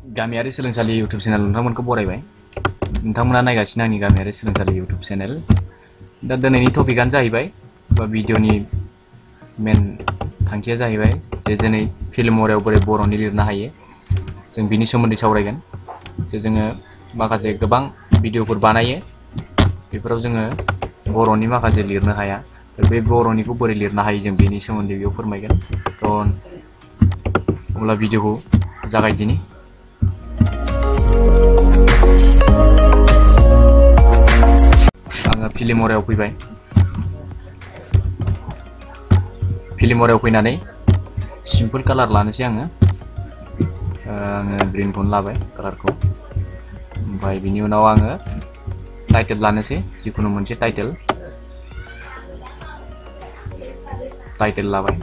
गामियारि सोलोंसालि YouTube channel नोंथांमोनखौ बरायबाय। नोंथांमोना नायगासिनो आंनि गामियारि सोलोंसालि YouTube चेनेल। दा दिनैनि टपिकआनो जाहैबाय बा भिडिअनि मेन थांखिया जाहैबाय जे दिनै फिल्म महराव बोरै बर'नि लिरनो हायो जों बिनि सोमोन्दै सावरायगोन। जे जोङो माखासे गोबां भिडिअफोर बानायो बेफोराव जोङो बर'नि माखासे लिरनो हाया, बे बर'निखौ बोरै लिरनो हायो जों बेनि सोमोन्दै बेयाव फोरमायगोन। अब्ला भिडिअखौ जागायदिनि। आङो फिल्म महराव फैबाय। फिल्म महराव फैनानै सिम्पोल कालार लानोसै आङो ग्रीनखौनो लाबाय कालारखौ। ओमफ्राय बिनि उनाव आङो टाइटेल लानोसै, जिखुनु मोनसे टाइटेल लाबाय।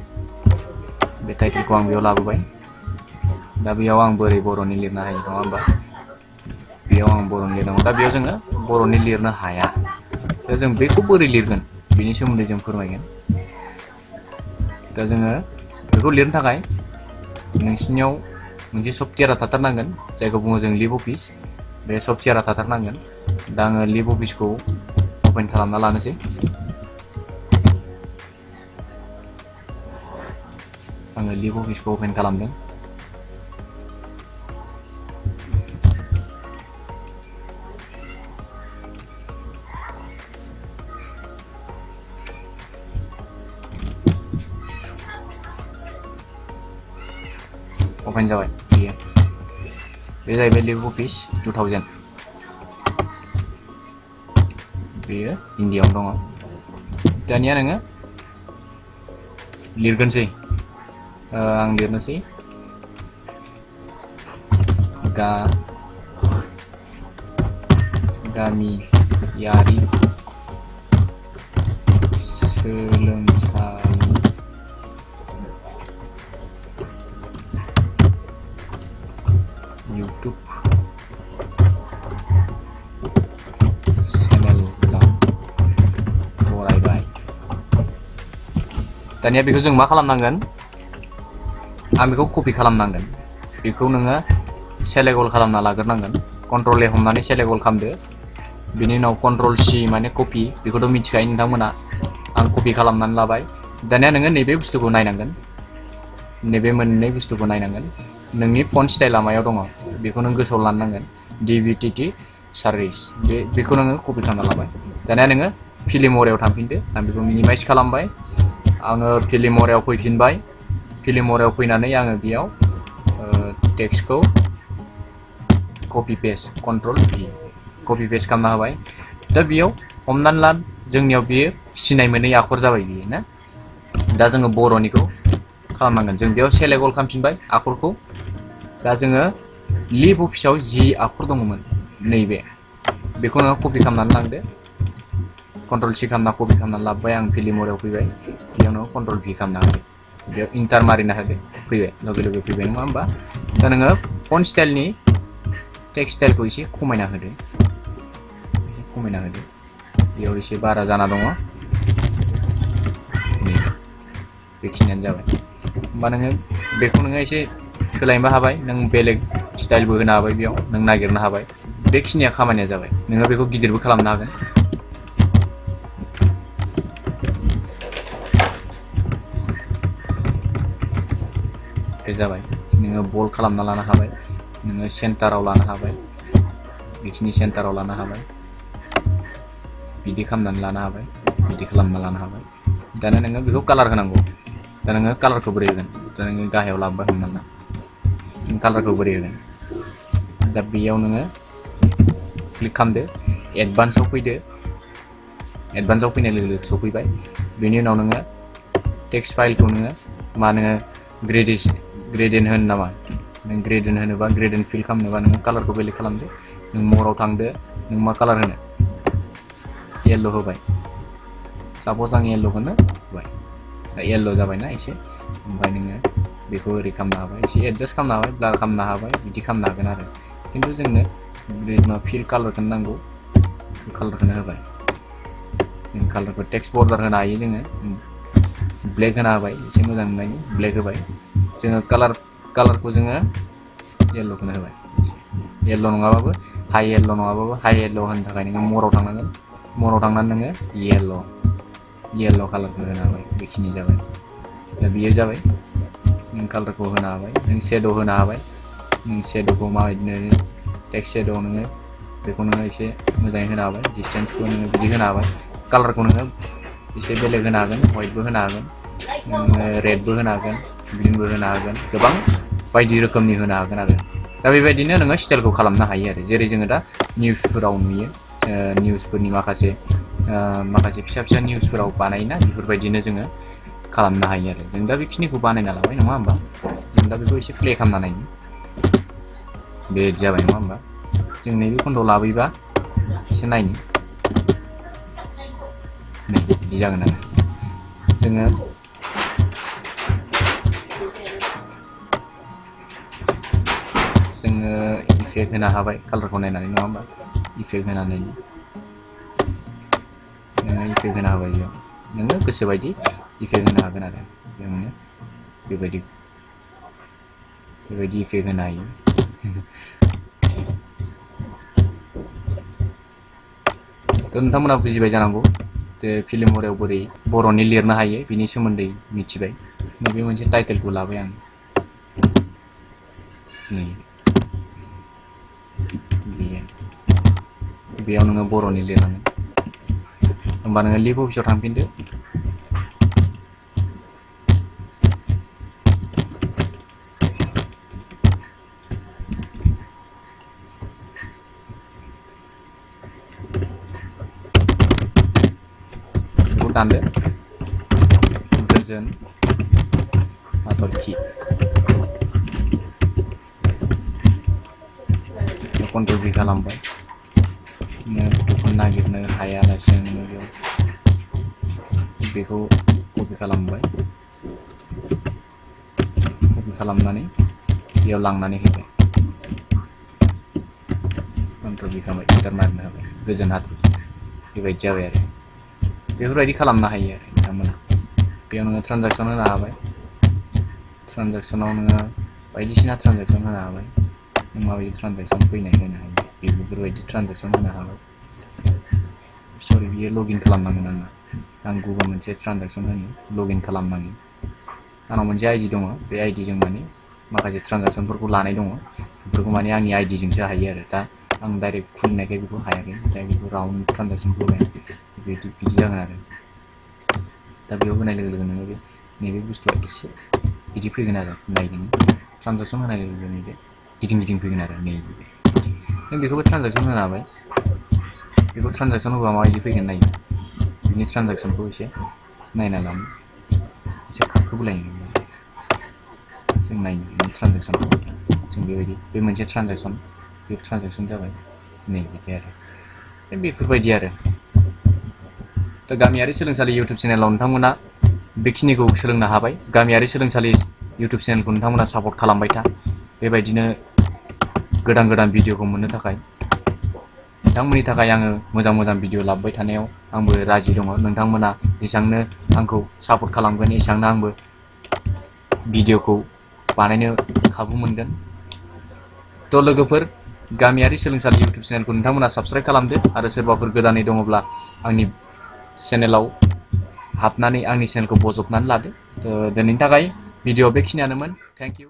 बे टाइटेलखौ आं बेयाव लाबोबाय। दा बेयाव आं बोरै बर'नि लिरनो हायो नङा होमबा? बेयाव आं बर'नि लिरनांगौ। दा बेयाव जोङो बर'नि लिरनो हाया। दा जों बेखौ बोरै लिरगोन बेनि सोमोन्दै जों फोरमायगोन। दा जोङो बेखौ लिरनो थाखाय नोंसिनियाव मोनसे सफ्टवेयारा थाथारनांगोन, जायखौ बुङो जों लिबअफिस। बे सफ्टवेयारा थाथारनांगोन। दा आङो लिबअफिसखौ अपेन खालामना लानोसै। आङो लिबअफिसखौ अपेन खालामदों। अपेन जाबाय। बे जाहैबाय लिबअफिस 2000। बेयो हिन्दीआवनो दङ। दानिया नोङो लिरगोनसै। आं लिरनोसै गामियारि सोलोंसालि YouTube चेनेलाव बरायबाय। दानिया बेखौ जों मा खालामनांगोन? आं बेखौ कपि खालामनांगोन। बेखौ नोङो सेलेक्ट अल खालामना लाग्रोनांगोन। कन्ट्रल ए हमनानै सेलेक्ट अल खालामदो। बिनि उनाव कन्ट्रल सि माने कपि। बेखौथ' मिथिखायो नोंथांमोना। आं कपि खालामनानै लाबाय। दानिया नोङो नैबे बुस्थुखौ नायनांगोन। नैबे मोननै बुस्थुखौ नायनांगोन। नोंनि फन्ट स्टाइला मायाव दङ बेखौ नों गोसोआव लानो नांगोन। DVTT सार्भिस बेखौ नोङो कपि खालामना लाबाय। दानिया नोङो फिल्म महराव थांफिनदो। आं बेखौ मिनिमाइज खालामबाय। आङो फिल्म महराव फैफिनबाय। फिल्म महराव फैनानै आङो बेयाव टेक्सटखौ कपि पेस्ट कन्ट्रल भि कपि पेस्ट खालामना होबाय। दा बेयाव हमनानै ला जोंनियाव बेयो सिनाय मोनै आखर जाबाय बियो ना। दा जोङो बर'निखौ खालामनांगोन। जों बेयाव सेलेक्ट अल खालामफिनबाय आखरखौ। दा जोङो लिबअफिसाव जि आखर दङमोन नैबे बेखौ नोङो कपि खालामनानै लांदो। कन्ट्रल सि खालामना कपि खालामनानै लाबोबाय। आं फिल्म महराव फैबाय। बेयाव नोङो कन्ट्रल भि खालामना होदो। बेयाव इन्टार मारिना होदो। फैबाय, लगे लगे फैबाय नङा होमबा? दा नोङो फन्ट स्टाइलनि टेक्स्ट स्टाइलखौ एसे खमायना होदो। बेयाव एसे बारा जाना दङ। बेखिनियानो जाबाय। होमबा नोङो बेखौ नोङो एसे सोलायनोबो हाबाय। नों बेलेग स्टाइलबो होनो हाबाय। बेयाव नों नागिरनो हाबाय। बेखिनिया खामानिया जाबाय। नोङो बेखौ गिदिरबो खालामनो हागोन। बे जाबाय। नोङो बल्ड खालामना लानो हाबाय। नोङो सेन्टाराव लानो हाबाय। बेखिनि सेन्टाराव लानो हाबाय। बिदि खालामनानै लानो हाबाय। बिदि खालामना लानो हाबाय। दाना नोङो बेखौ कालार होनांगौ। दा नोङो कालारखौ बोरै होगोन? दा नोङो गाहायाव लाबोबाय हमनानै ला। नों कालारखौ बोरै होगोन? दा बेयाव नोङो क्लिक खालामदो। एडभान्सआव फैदो। एडभान्सआव फैनाय लोगो लोगो सफैबाय। बेनि उनाव नोङो टेक्स्ट फाइलखौ नोङो ग्रेडियेन्ट होनो नामा? नों ग्रेडियेन्ट होनोबा ग्रेडियेन्ट फिल खालामनोबा नोङो कालारखौ बेलेग खालामदो। नों महराव थांदो। नों मा कालार होनो? येल्ल' होबाय। साप'ज आं येल्ल'खौनो होबाय। दा येल्ल' जाबायना एसे। ओमफ्राय नोङो बेखौ ओरै खालामनो हाबाय। एसे एडजास्ट खालामनो हाबाय। ब्लार खालामनो हाबाय। बिदि खालामनो हागोन आरो। खिन्थु जोंनो फिल कालारखौनो नांगौ। कालारखौनो होबाय। जों कालारखौ टेक्स्ट बर्डार होनो हायो जोङो। ब्लेक होना होबाय। एसे मोजां नुनायनि ब्लेक होबाय। जोङो कालारखौ जोङो येल्ल'खौनो होबाय। येल्ल' नङाबाबो हाइ येल्ल' नङाबाबो हाइ येल्ल' होनो थाखाय नोङो मराव थांनांगोन मराव थांनानै नोङो येल्ल' कालारखौ होनो हाबाय बेखिनि जाबाय दा बियो जाबाय नों कालारखौ होनो हाबाय नों शेड' होनो हाबाय नों शेड'खौ माबायदिनो टेक्स्ट शेड' नोङो बेखौ नोङो एसे मोजाङै होनो हाबाय डिसटेन्सखौ नोङो बिदि होनो हाबाय कालारखौ नोङो एसे बेलेग होनो हागोन व्हाइटबो होनो हागोन नोङो रेडबो होनो हागोन ग्रीनबो होनो हागोन गोबां बायदि रोखोमनि होनो हागोन आरो दा बेबायदिनो नोङो स्टाइलखौ खालामनो हायो आरो जेरै जोङो दा निउसफोराव नुयो निउसफोरनि माखासे फिसा फिसा निउसफोराव बानायोना बेफोरबायदिनो जोङो खालामनो हायो आरो जों दा बेखिनिखौ बानायना लाबाय नङा होमबा जों दा बेखौ एसे प्ले खालामना नायनि बेबायदि जाबाय नङा होमबा जों नैबे खन्द'आव लाबोयोबा एसे नायनि नै बिदि जागोन आरो जोङो इफेक्ट होनो हाबाय कालारखौ नायनानै नङा होमबा इफेक्ट होनानै नोङो इफेक्ट होनो हाबाय बेयाव नोङो गोसोबायदि इफेक्ट होनो हागोन आरो जोङो बेबायदि इफेक्ट होनो हायो थ' नोंथांमोना बुजिबाय जानांगौ जे फिल्म मरायाव बोरै बर'नि लिरनो हायो बिनि सोमोन्दै मिथिबाय नैबे मोनसे टाइटेलखौ लाबाय आं नै बेयाव नोङो बर'नि लिरनांगोन होमबा नोङो लिभ अफिसाव थांफिनदो बेखौ दानदो गोजोन हाथरखि कन्ट्रल V खालामबाय बेखौ नागिरनो हायालासे नोङो बेयाव बेखौ कपि खालामबाय कपि खालामनानै बेयाव लांनानै होबाय कन्ट्रल V खालामबाय एन्टार मारिनो होबाय गोजोन हाथरखि बेबायदि जाबाय आरो बेफोरबायदि खालामनो हायो आरो नोंथांमोना बेयाव नोङो ट्रान्जेकसन होनो हाबाय ट्रान्जेकसनाव नोङो बायदिसिना ट्रान्जेकसन होनो हाबाय नों माबायदि ट्रान्जेकसन फैनाय होनो हायो बेफोरबायदि ट्रान्जेकसन होनो हाबाय सरि बियो लगिन खालामनांगोन आं गुबुन मोनसे ट्रान्जेकसन होनो लगिन खालामनांगोन आंनाव मोनसे आइडि दङ बे आइडिजों माने माखासे ट्रान्जेकसनफोरखौ लानाय दङ बेफोरखौ माने आंनि आइडिजोंसो हायो आरो दा आं डाइरेक्ट खुलिनायखाय बेखौ हायाखै दा बेखौ राउन्ड ट्रान्जेकसनखौ बिदि जागोन आरो दा बेयाव होनाय लोगो लोगो नोङो नैबे बुस्थुआ एसे बिदि फैगोन आरो नायगोन ट्रान्जेकसन होनाय लोगो लोगो नैबे गिदिं फैगोन आरो नैबे नों बेखौबो ट्रान्जेकसन होनो हाबाय बेखौ ट्रान्जेकसन होबा माबायदि फैगोन नायो बिनि ट्रान्जेकसनखौ एसे नायना लानो एसे खारखोबोलायो जों नायनो बिनि ट्रान्जेकसनखौ जों बेबायदि बे मोनसे ट्रान्जेकसन बे ट्रान्जेकसन जाबाय नै बिदि आरो बेफोरबायदि आरो दा गामियारि सोलोंसालि इउटुब चेनेलाव नोंथांमोना बेखिनिखौ सोलोंनो हाबाय गामियारि सोलोंसालि इउटुब चेनेलखौ नोंथांमोना सापर्ट खालामबाय था बेबायदिनो गोदान भिडिअखौ मोननो थाखाय नोंथांमोननि थाखाय आङो मोजां भिडिअ लाबोबाय थानायाव आंबो राजि दङ नोंथांमोना जेसेबांनो आंखौ सापर्ट खालामगोन एसेबांनो आंबो भिडिअखौ बानायनो खाबु मोनगोन थ' लोगोफोर गामियारि सोलोंसालि इउटुब चेनेलखौ नोंथांमोना साबस्क्राइब खालामदो आरो सोरबाफोर गोदानै दङब्ला आंनि चेनेलाव हाबनानै आंनि चेनेलखौ बजबनानै लादो दिनैनि थाखाय भिडिअ बेखिनियानोमोन थेंक इउ